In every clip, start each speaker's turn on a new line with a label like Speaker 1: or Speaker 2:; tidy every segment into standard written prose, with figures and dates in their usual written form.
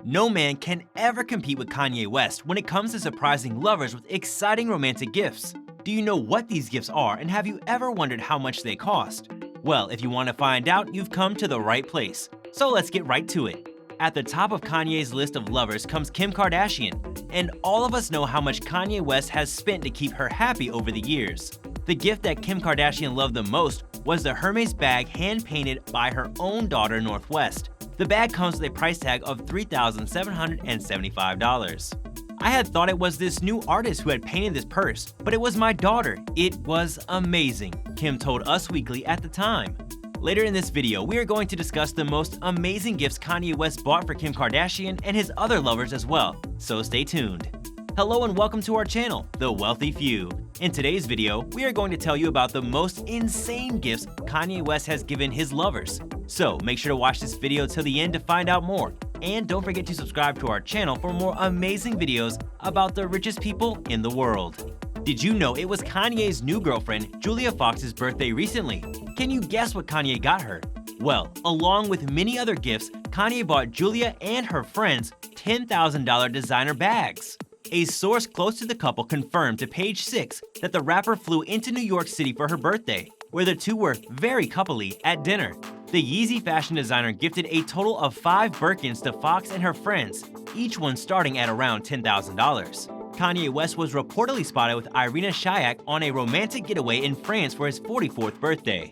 Speaker 1: No man can ever compete with Kanye West when it comes to surprising lovers with exciting romantic gifts. Do you know what these gifts are, and have you ever wondered how much they cost? Well, if you want to find out, you've come to the right place. So let's get right to it. At the top of Kanye's list of lovers comes Kim Kardashian, and all of us know how much Kanye West has spent to keep her happy over the years. The gift that Kim Kardashian loved the most was the Hermes bag hand-painted by her own daughter, Northwest. The bag comes with a price tag of $3,775. I had thought it was this new artist who had painted this purse, but it was my daughter. It was amazing, Kim told Us Weekly at the time. Later in this video, we are going to discuss the most amazing gifts Kanye West bought for Kim Kardashian and his other lovers as well, so stay tuned. Hello and welcome to our channel, The Wealthy Few. In today's video, we are going to tell you about the most insane gifts Kanye West has given his lovers. So make sure to watch this video till the end to find out more. And don't forget to subscribe to our channel for more amazing videos about the richest people in the world. Did you know it was Kanye's new girlfriend, Julia Fox's birthday recently? Can you guess what Kanye got her? Well, along with many other gifts, Kanye bought Julia and her friends $10,000 designer bags. A source close to the couple confirmed to Page 6 that the rapper flew into New York City for her birthday, where the two were very coupley at dinner. The Yeezy fashion designer gifted a total of 5 Birkins to Fox and her friends, each one starting at around $10,000. Kanye West was reportedly spotted with Irina Shayk on a romantic getaway in France for his 44th birthday.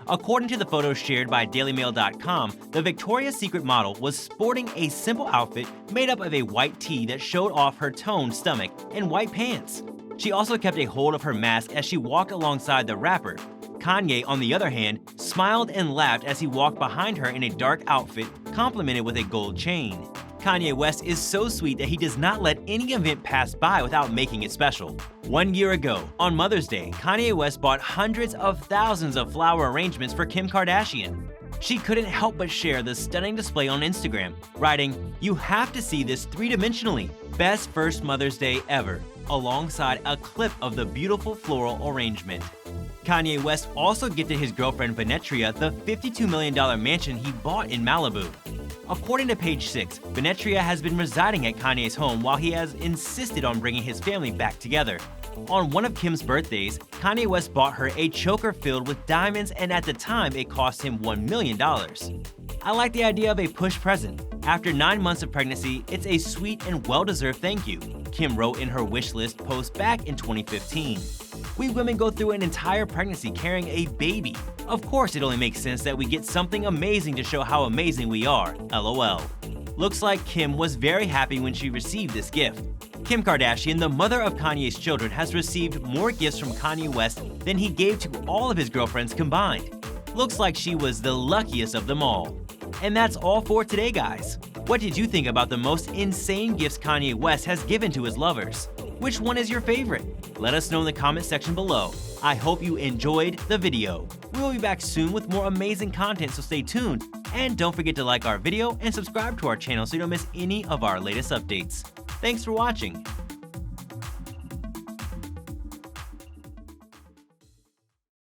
Speaker 1: According to the photos shared by DailyMail.com, the Victoria's Secret model was sporting a simple outfit made up of a white tee that showed off her toned stomach and white pants. She also kept a hold of her mask as she walked alongside the rapper. Kanye, on the other hand, smiled and laughed as he walked behind her in a dark outfit complemented with a gold chain. Kanye West is so sweet that he does not let any event pass by without making it special. 1 year ago, on Mother's Day, Kanye West bought hundreds of thousands of flower arrangements for Kim Kardashian. She couldn't help but share the stunning display on Instagram, writing, "You have to see this three-dimensionally. Best first Mother's Day ever," alongside a clip of the beautiful floral arrangement. Kanye West also gifted his girlfriend Venetria the $52 million mansion he bought in Malibu. According to Page 6, Venetria has been residing at Kanye's home while he has insisted on bringing his family back together. On one of Kim's birthdays, Kanye West bought her a choker filled with diamonds, and at the time it cost him $1 million. I like the idea of a push present. After 9 months of pregnancy, it's a sweet and well-deserved thank you, Kim wrote in her wish list post back in 2015. We women go through an entire pregnancy carrying a baby. Of course, it only makes sense that we get something amazing to show how amazing we are, LOL. Looks like Kim was very happy when she received this gift. Kim Kardashian, the mother of Kanye's children, has received more gifts from Kanye West than he gave to all of his girlfriends combined. Looks like she was the luckiest of them all. And that's all for today, guys. What did you think about the most insane gifts Kanye West has given to his lovers? Which one is your favorite? Let us know in the comment section below. I hope you enjoyed the video. We will be back soon with more amazing content, so stay tuned. And don't forget to like our video and subscribe to our channel so you don't miss any of our latest updates. Thanks for watching.